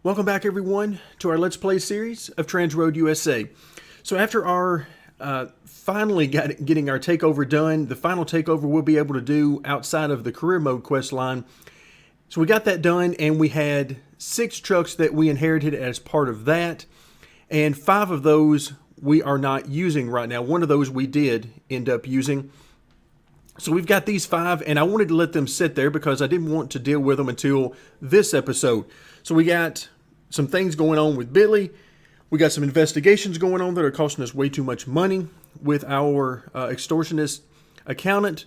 Welcome back, everyone, to our Let's Play series of TransRoad USA. So after our finally getting our takeover done, the final takeover we'll be able to do outside of the career mode quest line. So we got that done, and we had 6 trucks that we inherited as part of that, and 5 of those we are not using right now. One of those we did end up using. So we've got these 5, and I wanted to let them sit there because I didn't want to deal with them until this episode. So we got some things going on with Billy. We got some investigations going on that are costing us way too much money with our extortionist accountant.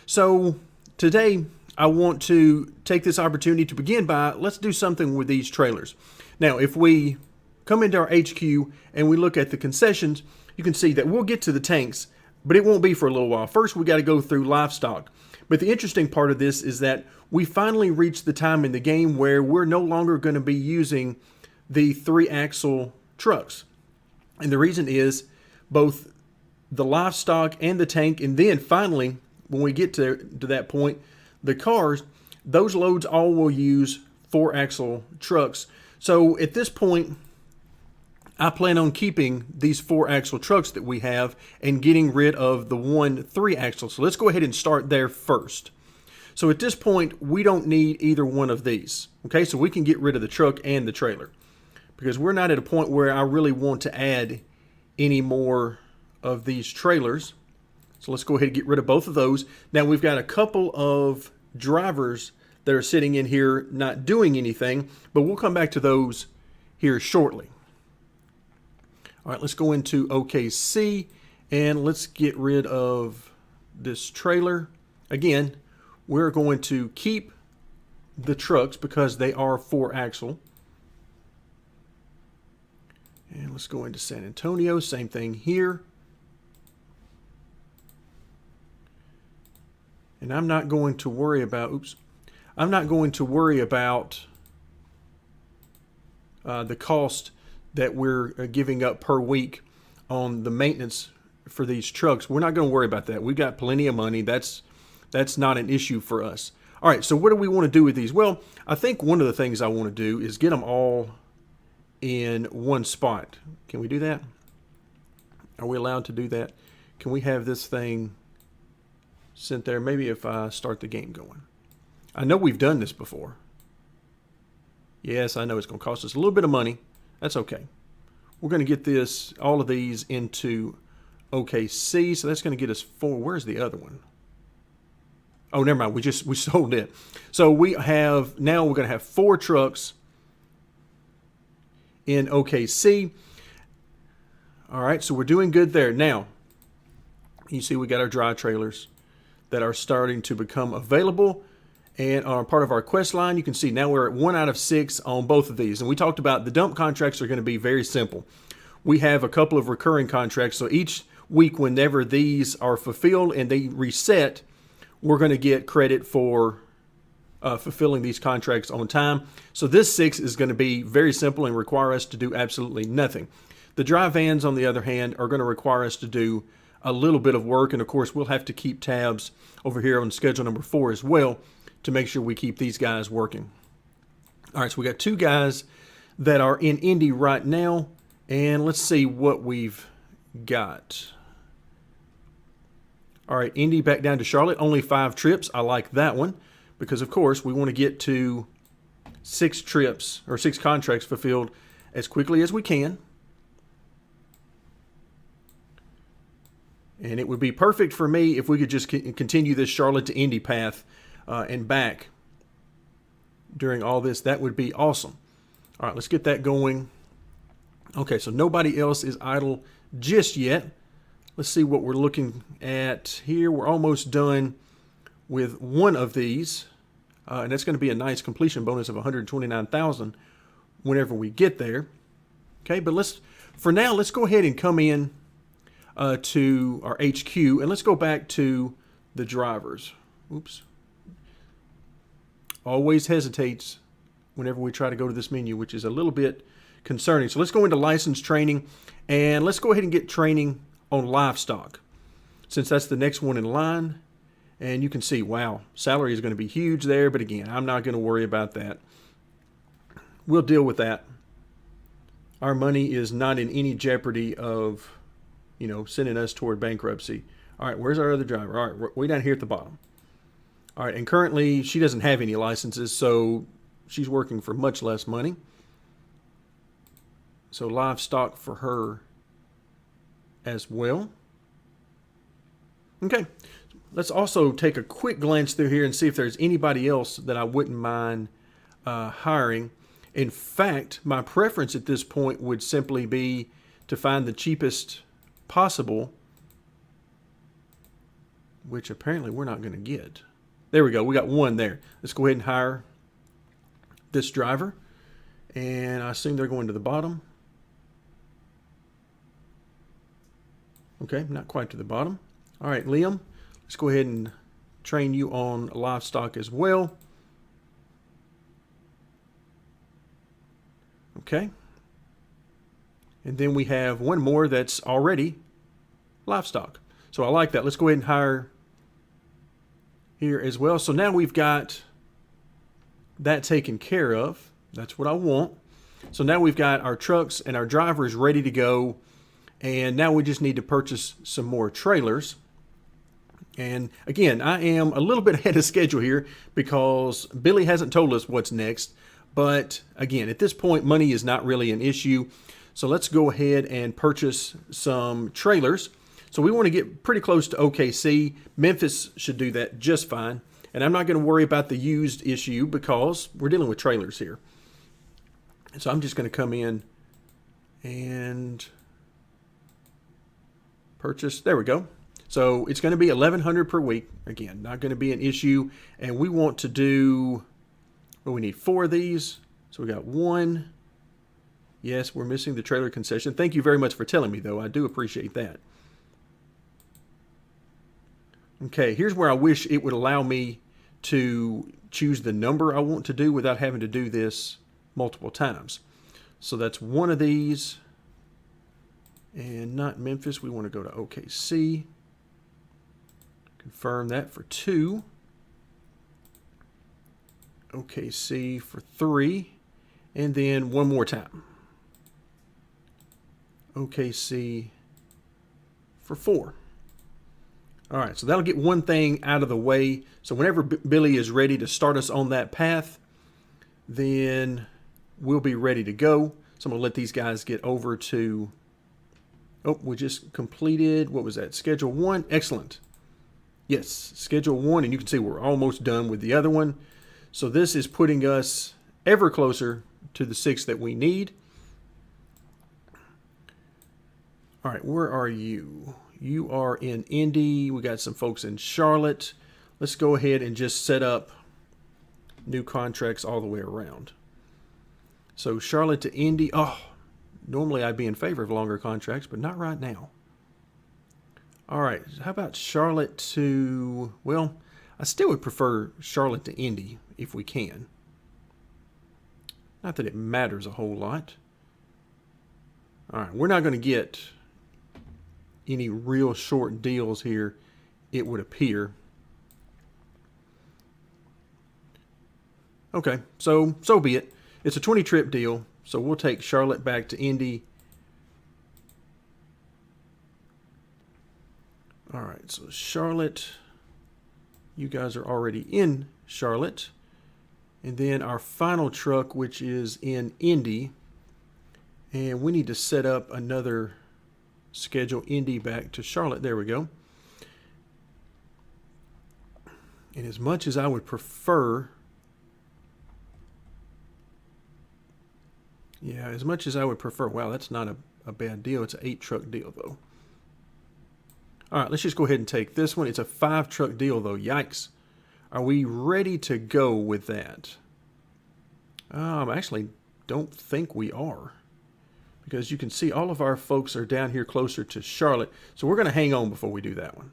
So today I want to take this opportunity to begin by, let's do something with these trailers. Now, if we come into our HQ and we look at the concessions, you can see that we'll get to the tanks, but it won't be for a little while. First, we got to go through livestock. But the interesting part of this is that we finally reached the time in the game where we're no longer going to be using the 3-axle trucks. And the reason is both the livestock and the tank, and then finally, when we get to that point, the cars, those loads all will use 4-axle trucks. So at this point, I plan on keeping these 4-axle trucks that we have and getting rid of the one 3-axle. So let's go ahead and start there first. So at this point, we don't need either one of these. Okay, so we can get rid of the truck and the trailer because we're not at a point where I really want to add any more of these trailers. So let's go ahead and get rid of both of those. Now we've got a couple of drivers that are sitting in here not doing anything, but we'll come back to those here shortly. All right, let's go into OKC and let's get rid of this trailer. Again, we're going to keep the trucks because they are 4-axle. And let's go into San Antonio, same thing here. And I'm not going to worry about, I'm not going to worry about the cost that we're giving up per week on the maintenance for these trucks. We're not going to worry about that. We've got plenty of money. That's not an issue for us. All right, so what do we want to do with these? Well, I think one of the things I want to do is get them all in one spot. Can we do that? Are we allowed to do that? Can we have this thing sent there? Maybe if I start the game going. I know we've done this before. Yes, I know it's going to cost us a little bit of money. That's okay. We're going to get all of these into OKC. So that's going to get us 4. Where's the other one? Oh, never mind. We sold it. So now we're going to have 4 trucks in OKC. All right. So we're doing good there. Now, you see we got our dry trailers that are starting to become available. And on part of our quest line, you can see now we're at 1 out of 6 on both of these. And we talked about the dump contracts are going to be very simple. We have a couple of recurring contracts. So each week, whenever these are fulfilled and they reset, we're going to get credit for fulfilling these contracts on time. So this 6 is going to be very simple and require us to do absolutely nothing. The dry vans, on the other hand, are going to require us to do a little bit of work. And of course, we'll have to keep tabs over here on schedule number 4 as well, to make sure we keep these guys working. All right, so we got 2 guys that are in Indy right now, and let's see what we've got. All right, Indy back down to Charlotte, only 5 trips. I like that one because, of course, we want to get to 6 trips or 6 contracts fulfilled as quickly as we can. And it would be perfect for me if we could just continue this Charlotte to Indy path and back during all this. That would be awesome. All right, let's get that going. Okay, so nobody else is idle just yet. Let's see what we're looking at here. We're almost done with one of these, and that's going to be a nice completion bonus of 129,000 whenever we get there. Okay, but for now, let's go ahead and come in to our HQ, and let's go back to the drivers. Oops. Always hesitates whenever we try to go to this menu, which is a little bit concerning. So let's go into license training, and let's go ahead and get training on livestock, since that's the next one in line. And you can see, wow, salary is going to be huge there. But again, I'm not going to worry about that. we'll deal with that. Our money is not in any jeopardy of, sending us toward bankruptcy. All right, where's our other driver? All right, we're way down here at the bottom. All right, and currently she doesn't have any licenses, so she's working for much less money. So livestock for her as well. Okay, let's also take a quick glance through here and see if there's anybody else that I wouldn't mind hiring. In fact, my preference at this point would simply be to find the cheapest possible, which apparently we're not going to get. There we go. We got one there. Let's go ahead and hire this driver. And I assume they're going to the bottom. Okay, not quite to the bottom. All right, Liam, let's go ahead and train you on livestock as well. Okay. And then we have one more that's already livestock. So I like that. Let's go ahead and hire here as well. So now we've got that taken care of. That's what I want. So now we've got our trucks and our drivers ready to go. And now we just need to purchase some more trailers. And again, I am a little bit ahead of schedule here because Billy hasn't told us what's next. But again, at this point, money is not really an issue. So let's go ahead and purchase some trailers. So we want to get pretty close to OKC. Memphis should do that just fine. And I'm not going to worry about the used issue because we're dealing with trailers here. So I'm just going to come in and purchase. There we go. So it's going to be $1,100 per week. Again, not going to be an issue. And we want to do, well, we need 4 of these. So we got 1. Yes, we're missing the trailer concession. Thank you very much for telling me, though. I do appreciate that. Okay, here's where I wish it would allow me to choose the number I want to do without having to do this multiple times. So that's 1 of these. And not Memphis. We want to go to OKC. Confirm that for 2. OKC for 3. And then 1 more time. OKC for 4. All right, so that'll get one thing out of the way. So whenever Billy is ready to start us on that path, then we'll be ready to go. So I'm going to let these guys get over to, oh, we just completed, what was that, Schedule 1? Excellent. Yes, Schedule 1, and you can see we're almost done with the other one. So this is putting us ever closer to the 6 that we need. All right, where are you? You are in Indy. We got some folks in Charlotte. Let's go ahead and just set up new contracts all the way around. So Charlotte to Indy. Oh, normally I'd be in favor of longer contracts, but not right now. All right, how about Charlotte to, well, I still would prefer Charlotte to Indy if we can. Not that it matters a whole lot. All right, we're not going to get any real short deals here, it would appear. Okay, so be it. It's a 20-trip deal, so we'll take Charlotte back to Indy. All right, so Charlotte, you guys are already in Charlotte. And then our final truck, which is in Indy. And we need to set up another schedule Indy back to Charlotte. There we go. And as much as I would prefer, wow, that's not a bad deal. It's an 8-truck deal, though. All right, let's just go ahead and take this one. It's a 5-truck deal, though. Yikes. Are we ready to go with that? I actually don't think we are. Because you can see all of our folks are down here closer to Charlotte. So we're going to hang on before we do that one.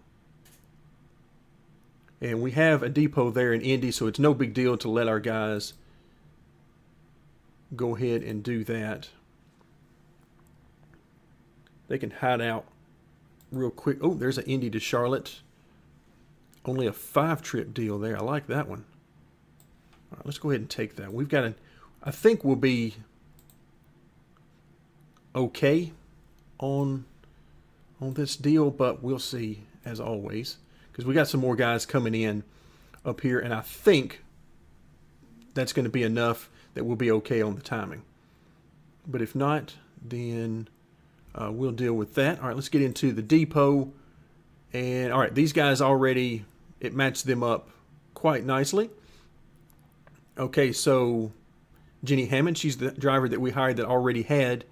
And we have a depot there in Indy, so it's no big deal to let our guys go ahead and do that. They can hide out real quick. Oh, there's an Indy to Charlotte. Only a 5-trip deal there. I like that one. All right, let's go ahead and take that. We've got I think we'll be okay on this deal, but we'll see as always, because we got some more guys coming in up here, and I think that's going to be enough that we'll be okay on the timing. But if not, then we'll deal with that. All right, let's get into the depot. And all right, these guys already, it matched them up quite nicely. Okay, so Jenny Hammond, she's the driver that we hired that already had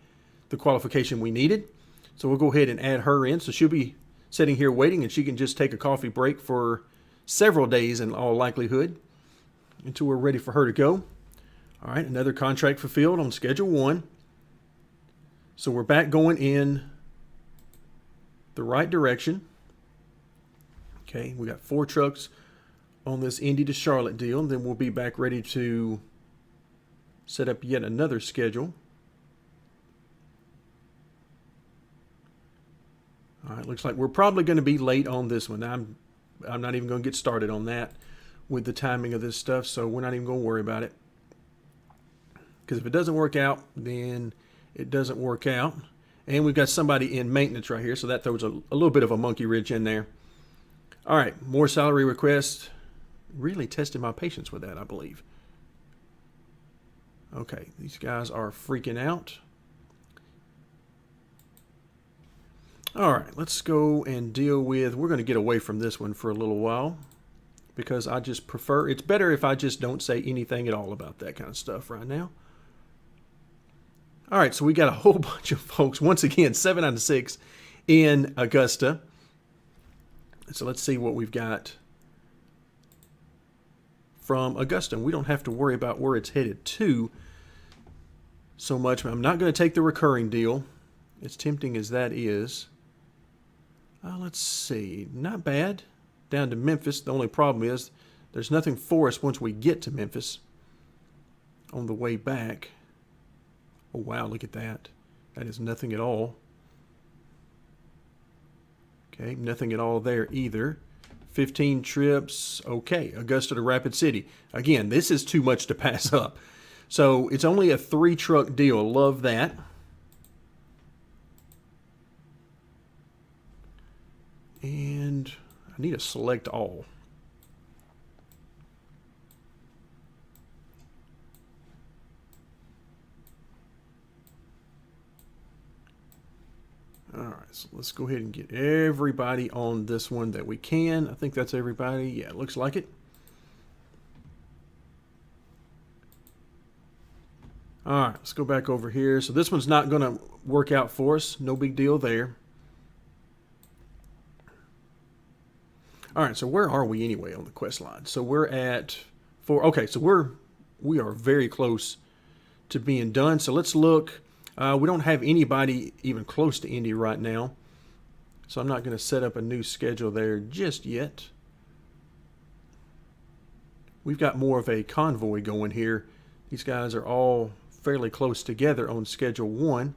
the qualification we needed. So we'll go ahead and add her in. So she'll be sitting here waiting, and she can just take a coffee break for several days in all likelihood until we're ready for her to go. All right, another contract fulfilled on schedule 1. So we're back going in the right direction. Okay, we got 4 trucks on this Indy to Charlotte deal, and then we'll be back ready to set up yet another schedule. All right, looks like we're probably going to be late on this one. I'm not even going to get started on that with the timing of this stuff, so we're not even going to worry about it. Because if it doesn't work out, then it doesn't work out. And we've got somebody in maintenance right here, so that throws a little bit of a monkey wrench in there. All right, more salary requests. Really tested my patience with that, I believe. Okay, these guys are freaking out. All right, let's go and deal with, we're going to get away from this one for a little while because I just prefer, it's better if I just don't say anything at all about that kind of stuff right now. All right, so we got a whole bunch of folks, once again, 7 out of 6 in Augusta. So let's see what we've got from Augusta. We don't have to worry about where it's headed to so much. I'm not going to take the recurring deal, as tempting as that is. Let's see, not bad. Down to Memphis. The only problem is there's nothing for us once we get to Memphis on the way back. Oh, wow, look at that. That is nothing at all. Okay, nothing at all there either. 15 trips. Okay, Augusta to Rapid City. Again, this is too much to pass up. So it's only a 3-truck deal. Love that. And I need to select all. All right, so let's go ahead and get everybody on this one that we can. I think that's everybody. Yeah, it looks like it. All right, let's go back over here. So this one's not going to work out for us. No big deal there. All right, so where are we anyway on the quest line? So we're at 4. Okay, so we are very close to being done. So let's look. We don't have anybody even close to Indy right now. So I'm not going to set up a new schedule there just yet. We've got more of a convoy going here. These guys are all fairly close together on schedule 1.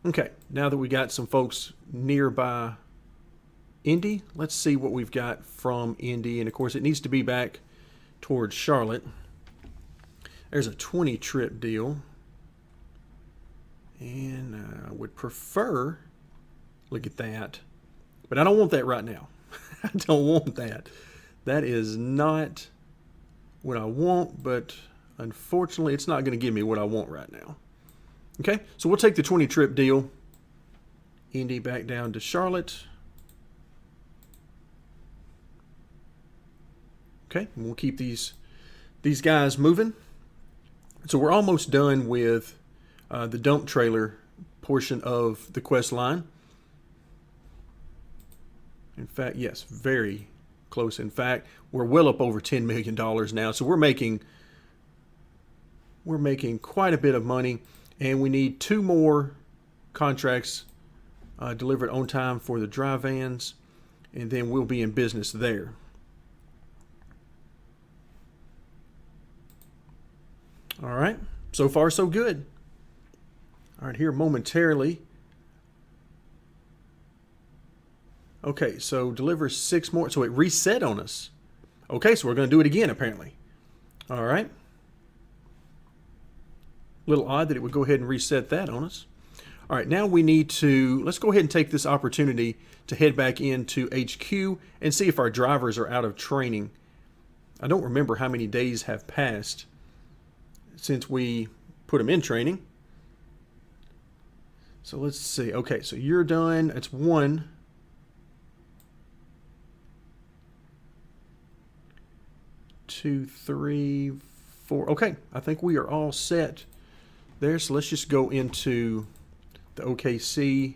Okay, now that we got some folks nearby Indy, let's see what we've got from Indy. And of course, it needs to be back towards Charlotte. There's a 20 trip deal. And I would prefer, look at that. But I don't want that right now. I don't want that. That is not what I want, but unfortunately, it's not going to give me what I want right now. Okay, so we'll take the 20 trip deal. Indy back down to Charlotte. Okay, and we'll keep these guys moving. So we're almost done with the dump trailer portion of the quest line. In fact, yes, very close. In fact, we're well up over $10 million now. So we're making quite a bit of money, and we need 2 more contracts delivered on time for the dry vans, and then we'll be in business there. All right, so far so good. All right, here momentarily. Okay, so deliver 6 more. So it reset on us. Okay, so we're going to do it again, apparently. All right. little odd that it would go ahead and reset that on us. All right, now we need to, let's go ahead and take this opportunity to head back into HQ and see if our drivers are out of training. I don't remember how many days have passed since we put them in training. So let's see. Okay, so you're done. It's 1. 2, 3, 4. Okay, I think we are all set there. So let's just go into the OKC.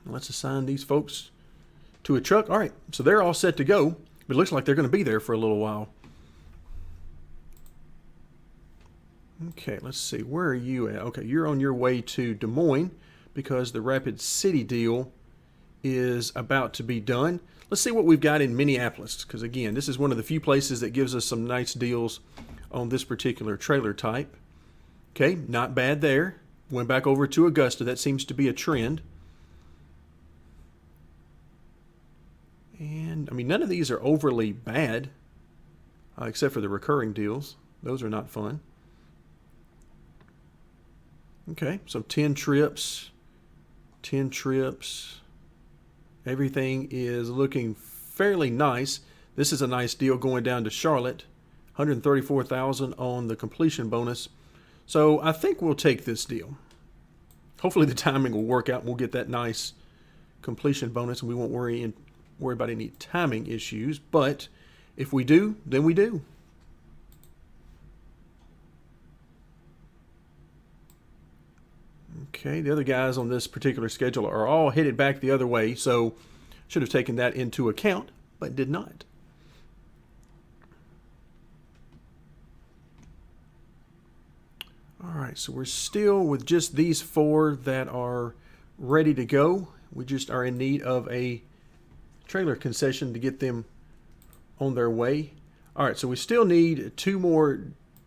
Let's assign these folks to a truck. All right, so they're all set to go, but it looks like they're going to be there for a little while. Okay, let's see. Where are you at? Okay, you're on your way to Des Moines because the Rapid City deal is about to be done. Let's see what we've got in Minneapolis, because again, this is one of the few places that gives us some nice deals on this particular trailer type. Okay, not bad there. Went back over to Augusta. That seems to be a trend. And, I mean, none of these are overly bad, except for the recurring deals. Those are not fun. Okay, so 10 trips. 10 trips. Everything is looking fairly nice. This is a nice deal going down to Charlotte. $134,000 on the completion bonus. So I think we'll take this deal. Hopefully the timing will work out and we'll get that nice completion bonus and we won't worry about any timing issues. But if we do, then we do. Okay, the other guys on this particular schedule are all headed back the other way, so should have taken that into account, but did not. All right, so we're still with just these 4 that are ready to go. We just are in need of a trailer concession to get them on their way. All right, so we still need 2 more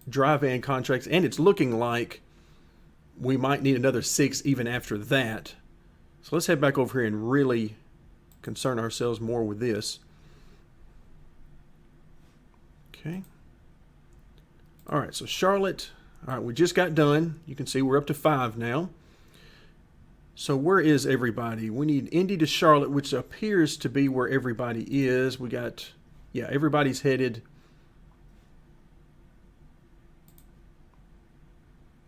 dry van contracts, and it's looking like we might need another 6 even after that. So let's head back over here and really concern ourselves more with this. Okay. All right, so Charlotte. All right, we just got done. You can see we're up to 5 now. So where is everybody? We need Indy to Charlotte, which appears to be where everybody is. We got, yeah, everybody's headed.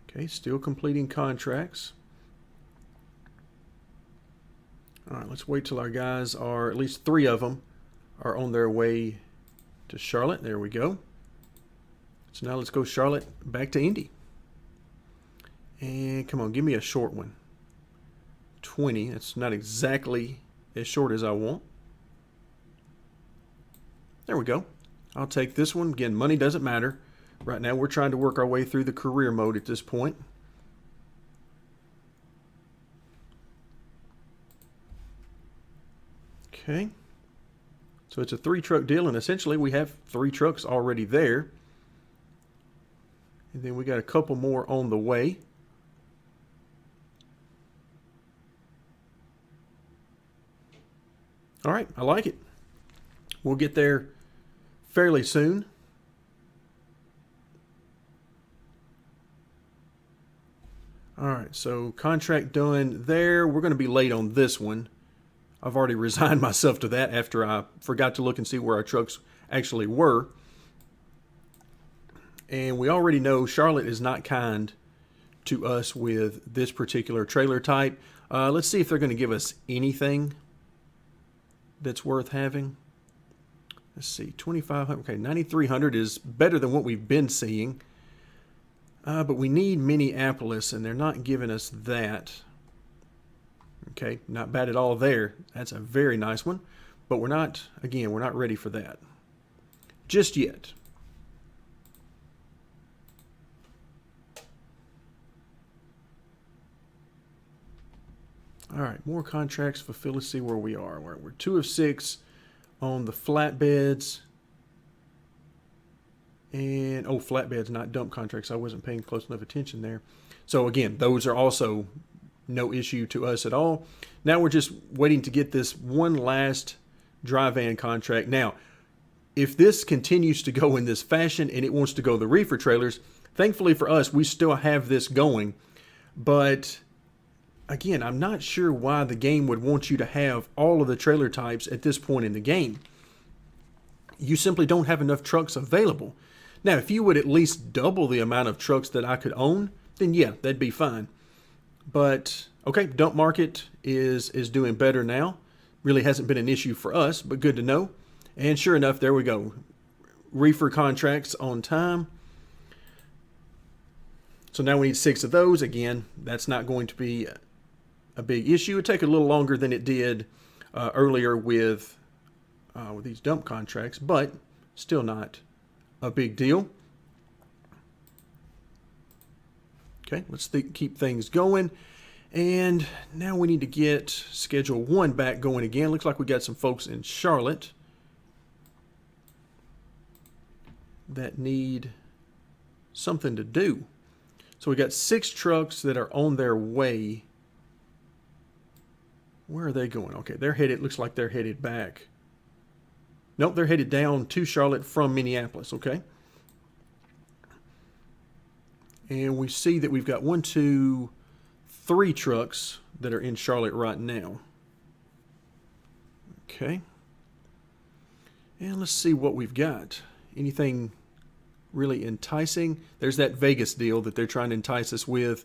Okay, still completing contracts. All right, let's wait till our guys are, at least 3 of them, are on their way to Charlotte. There we go. So now let's go Charlotte back to Indy. And come on, give me a short one. 20. That's not exactly as short as I want. There we go. I'll take this one. Again, money doesn't matter. Right now we're trying to work our way through the career mode at this point. Okay. So it's a 3-truck deal, and essentially we have 3 trucks already there. And then we got a couple more on the way. All right, I like it. We'll get there fairly soon. All right, so contract done there. We're going to be late on this one. I've already resigned myself to that after I forgot to look and see where our trucks actually were. And we already know Charlotte is not kind to us with this particular trailer type. Let's see if they're going to give us anything that's worth having. Let's see, 2,500. Okay, 9,300 is better than what we've been seeing. But we need Minneapolis, and they're not giving us that. Okay, not bad at all there. That's a very nice one. But we're not, again, we're not ready for that just yet. All right, more contracts. Fulfill. Let's see where we are. We're 2 of 6 on the flatbeds. And, oh, flatbeds, not dump contracts. I wasn't paying close enough attention there. So, again, those are also no issue to us at all. Now we're just waiting to get this one last dry van contract. Now, if this continues to go in this fashion and it wants to go the reefer trailers, thankfully for us, we still have this going. But again, I'm not sure why the game would want you to have all of the trailer types at this point in the game. You simply don't have enough trucks available. Now, if you would at least double the amount of trucks that I could own, then yeah, that'd be fine. But okay, dump market is doing better now. Really hasn't been an issue for us, but good to know. And sure enough, there we go. Reefer contracts on time. So now we need 6 of those. Again, that's not going to be a big issue. It'd take a little longer than it did earlier with these dump contracts, but still not a big deal. Okay, let's keep things going. And now we need to get Schedule 1 back going again. Looks like we got some folks in Charlotte that need something to do. So we got 6 trucks that are on their way. Where are they going? Okay, they're headed, looks like they're headed back. Nope, they're headed down to Charlotte from Minneapolis, okay? And we see that we've got 1, 2, 3 trucks that are in Charlotte right now. Okay. And let's see what we've got. Anything really enticing? There's that Vegas deal that they're trying to entice us with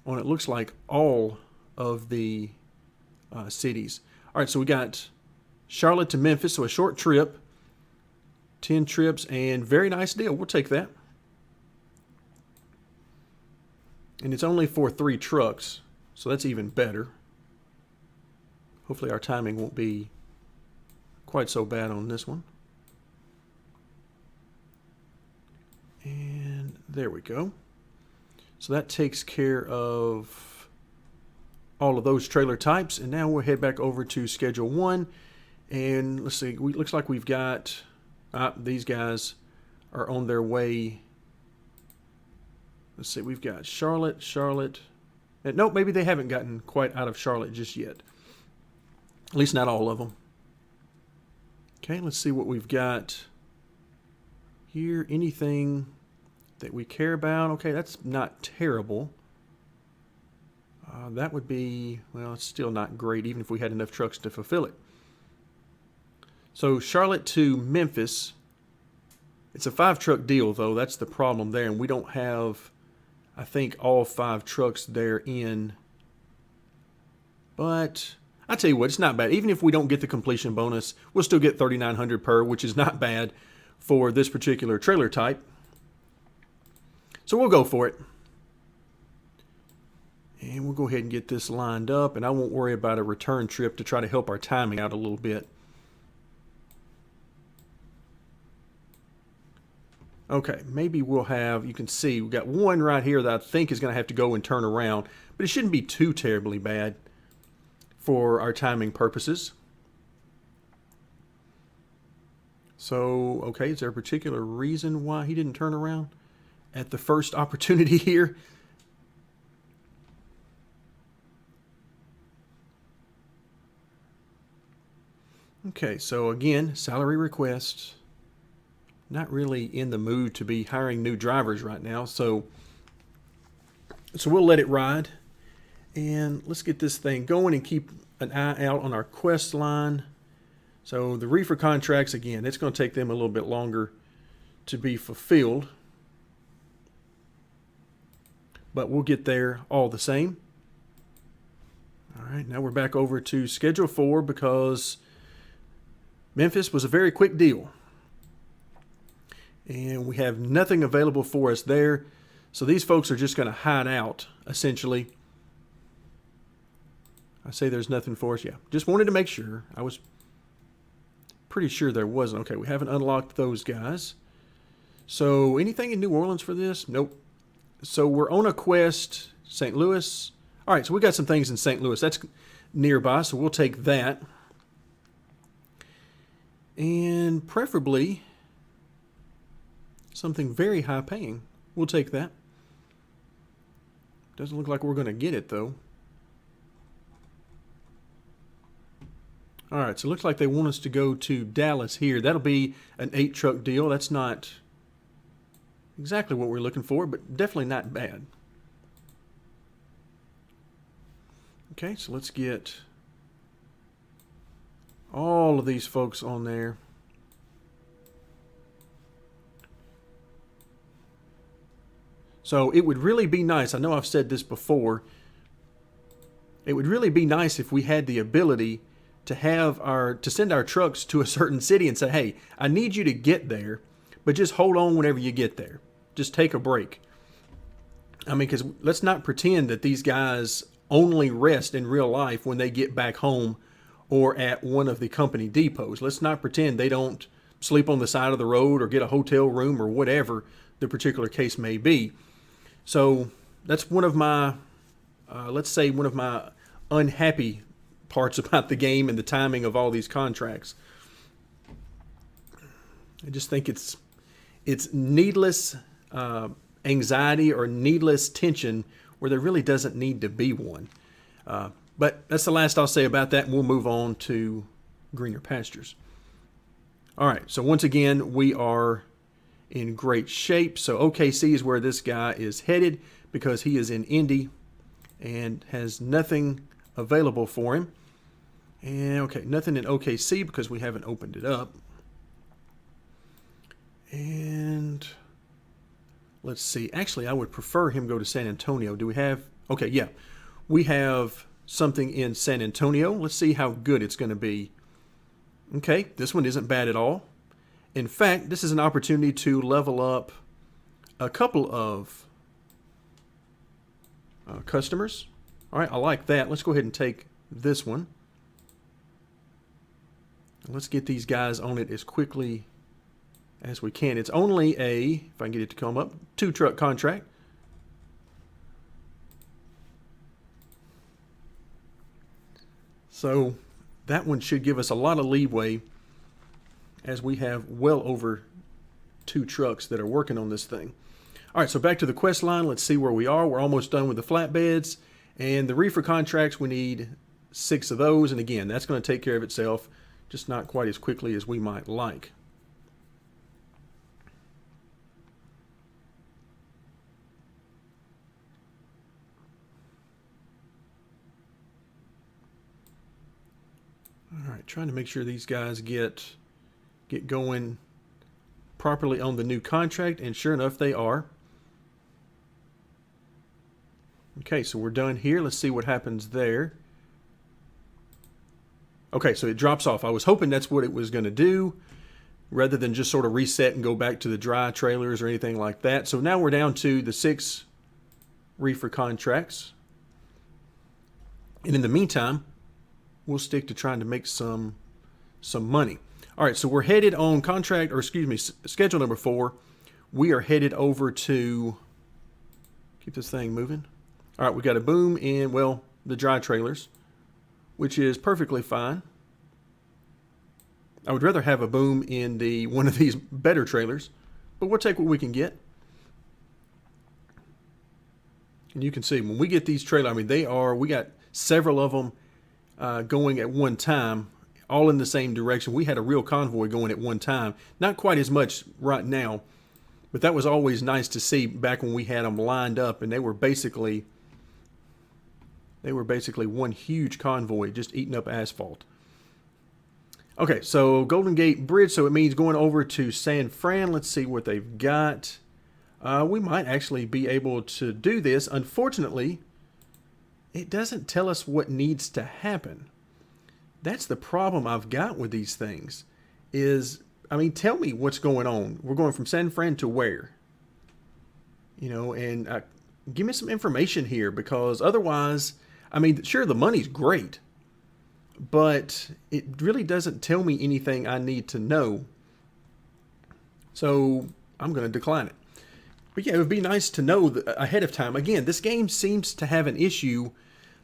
on, it looks like, all of the cities. All right, so we got Charlotte to Memphis, so a short trip, 10 trips, and very nice deal. We'll take that. And it's only for 3 trucks, so that's even better. Hopefully our timing won't be quite so bad on this one. And there we go. So that takes care of all of those trailer types. And now we'll head back over to Schedule 1. And let's see, looks like we've got, these guys are on their way. Let's see, we've got Charlotte. And nope, maybe they haven't gotten quite out of Charlotte just yet. At least not all of them. Okay, let's see what we've got here. Anything that we care about? Okay, that's not terrible. That would be, well, it's still not great, even if we had enough trucks to fulfill it. So Charlotte to Memphis. It's a 5-truck deal, though. That's the problem there. And we don't have, I think, all 5 trucks there in. But I tell you what, it's not bad. Even if we don't get the completion bonus, we'll still get $3,900 per, which is not bad for this particular trailer type. So we'll go for it. And we'll go ahead and get this lined up. And I won't worry about a return trip to try to help our timing out a little bit. Okay, maybe we'll have, you can see, we've got one right here that I think is going to have to go and turn around. But it shouldn't be too terribly bad for our timing purposes. So, okay, is there a particular reason why he didn't turn around at the first opportunity here? Okay, so again, salary request. Not really in the mood to be hiring new drivers right now, so we'll let it ride. And let's get this thing going and keep an eye out on our quest line. So the reefer contracts, again, it's going to take them a little bit longer to be fulfilled. But we'll get there all the same. All right, now we're back over to Schedule 4 because Memphis was a very quick deal. And we have nothing available for us there. So these folks are just going to hide out, essentially. I say there's nothing for us. Yeah, just wanted to make sure. I was pretty sure there wasn't. Okay, we haven't unlocked those guys. So anything in New Orleans for this? Nope. So we're on a quest, St. Louis. All right, so we got some things in St. Louis. That's nearby, so we'll take that. And preferably something very high paying. We'll take that. Doesn't look like we're going to get it, though. All right, so it looks like they want us to go to Dallas here. That'll be an 8-truck deal. That's not exactly what we're looking for, but definitely not bad. Okay, so let's get all of these folks on there. So it would really be nice, I know I've said this before, it would really be nice if we had the ability to send our trucks to a certain city and say, hey, I need you to get there, but just hold on whenever you get there. Just take a break. I mean, because let's not pretend that these guys only rest in real life when they get back home or at one of the company depots. Let's not pretend they don't sleep on the side of the road or get a hotel room or whatever the particular case may be. So that's one of my, let's say, one of my unhappy parts about the game and the timing of all these contracts. I just think it's needless anxiety or needless tension where there really doesn't need to be one. But that's the last I'll say about that, and we'll move on to greener pastures. All right, so once again, we are in great shape. So OKC is where this guy is headed because he is in Indy and has nothing available for him. And okay, nothing in OKC because we haven't opened it up. And let's see. Actually, I would prefer him go to San Antonio. Do we have... Okay, yeah. We have something in San Antonio. Let's see how good it's going to be. Okay, this one isn't bad at all. In fact, this is an opportunity to level up a couple of customers. All right, I like that. Let's go ahead and take this one. Let's get these guys on it as quickly as we can. It's only a, if I can get it to come up, 2-truck contract. So that one should give us a lot of leeway as we have well over 2 trucks that are working on this thing. All right, so back to the quest line. Let's see where we are. We're almost done with the flatbeds. And the reefer contracts, we need 6 of those. And again, that's going to take care of itself, just not quite as quickly as we might like. All right, trying to make sure these guys get going properly on the new contract, and sure enough, they are. Okay, so we're done here. Let's see what happens there. Okay, so it drops off. I was hoping that's what it was going to do, rather than just sort of reset and go back to the dry trailers or anything like that. So now we're down to the 6 reefer contracts. And in the meantime, we'll stick to trying to make some money. All right, so we're headed on contract, or excuse me, schedule number 4. We are headed over to, keep this thing moving. All right, we got a boom in, well, the dry trailers, which is perfectly fine. I would rather have a boom in one of these better trailers, but we'll take what we can get. And you can see when we get these trailers, I mean, we got several of them going at one time, all in the same direction. We had a real convoy going at one time. Not quite as much right now, but that was always nice to see back when we had them lined up, and they were basically one huge convoy just eating up asphalt. Okay, so Golden Gate Bridge, so it means going over to San Fran. Let's see what they've got. We might actually be able to do this. Unfortunately, it doesn't tell us what needs to happen. That's the problem I've got with these things is, I mean, tell me what's going on. We're going from San Fran to where? You know, and give me some information here, because otherwise, I mean, sure, the money's great, but it really doesn't tell me anything I need to know. So I'm going to decline it. But yeah, it would be nice to know ahead of time. Again, this game seems to have an issue,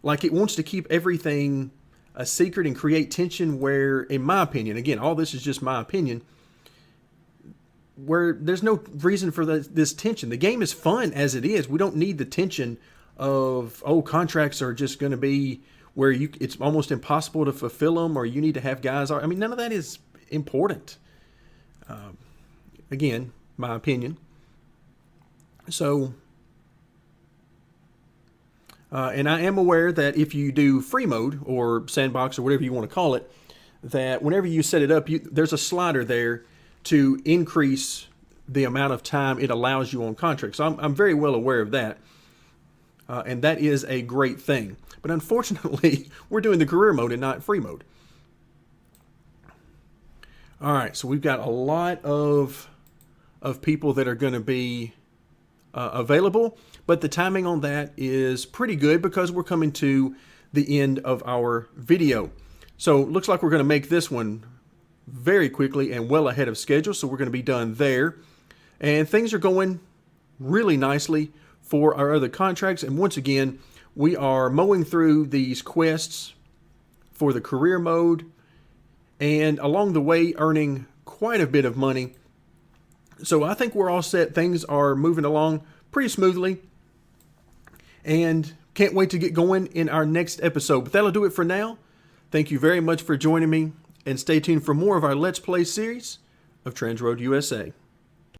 like it wants to keep everything a secret and create tension where, in my opinion, again, all this is just my opinion, where there's no reason for this tension. The game is fun as it is. We don't need the tension of, oh, contracts are just going to be where it's almost impossible to fulfill them, or you need to have guys. I mean, none of that is important. Again, my opinion. So, and I am aware that if you do free mode or sandbox or whatever you want to call it, that whenever you set it up, there's a slider there to increase the amount of time it allows you on contract. So I'm very well aware of that. And that is a great thing. But unfortunately, we're doing the career mode and not free mode. All right, so we've got a lot of people that are going to be available, but the timing on that is pretty good because we're coming to the end of our video. So it looks like we're going to make this one very quickly and well ahead of schedule, so we're going to be done there. And things are going really nicely for our other contracts. And once again, we are mowing through these quests for the career mode, and along the way earning quite a bit of money. So I think we're all set. Things are moving along pretty smoothly, and can't wait to get going in our next episode. But that'll do it for now. Thank you very much for joining me, and stay tuned for more of our Let's Play series of TransRoad USA.